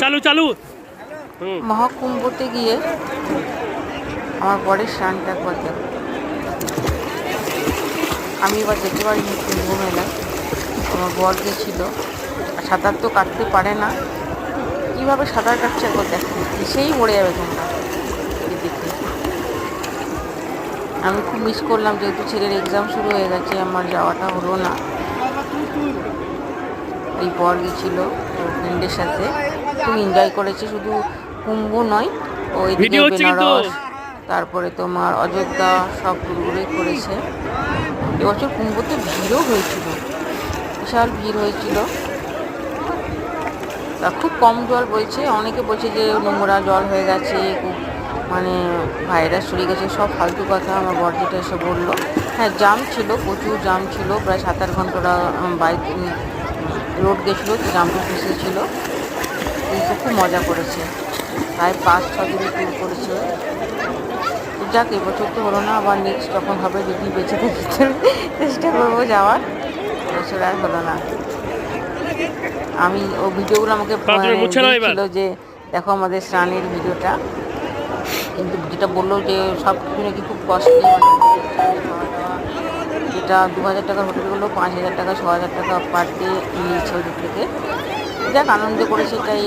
চালু চালু। মহাকুম্ভতে গিয়ে আমার বরের স্নানটা একবার দেখো। আমি এবার যেতে পারিনি কুম্ভ মেলায়, আমার বর গেছিল। সাঁতার তো কাটতে পারে না, কীভাবে সাঁতার কাটছে একবার দেখো, এসেই মরে যাবে তোমরা দেখে। আমি খুব মিস করলাম, যেহেতু ছেলের এক্সাম শুরু হয়ে গেছে, আমার যাওয়াটা হলো না। এই বর গেছিল ফ্রেন্ডের সাথে, খুব এনজয় করেছে। শুধু কুম্ভ নয়, ওইদিকে ভিডিও হচ্ছে কিন্তু। বেনারস, তারপরে তোমার অযোধ্যা, সব ঘুরঘুরে করেছে। এবছর কুম্ভতে ভিড়ও হয়েছিল, বিশাল ভিড় হয়েছিল। তা খুব কম জল বলছে, অনেকে বলছে যে নোংরা জল হয়ে গেছে, খুব মানে ভাইরাস চলে গেছে, সব ফালতু কথা। আমার বর যেটা এসে বললো, হ্যাঁ জাম ছিল, প্রচুর জাম ছিল, প্রায় 7-8 ঘন্টা বাইক রোড গেছিলো, জামটা ফেসেছিল। কিন্তু খুব মজা করেছে, প্রায় 5-6 দিনের ট্যুর করেছে। যাক, এবছর তো হলো না, আবার নেক্সট যখন হবে, যদি বেঁচে থাকি চেষ্টা করবো যাওয়ার। এবছর আর হলো না। আমি ও ভিডিওগুলো আমাকে দিয়েছিল যে দেখো আমাদের স্নানের ভিডিওটা, কিন্তু যেটা বললো যে সব কিছু নাকি খুব কস্টলি, যেটা 2000 টাকার হোটেলগুলো 5000 টাকা 6000 টাকা পার ডে নিয়েছে ওদের থেকে। যাক, আনন্দ করেছে এটাই।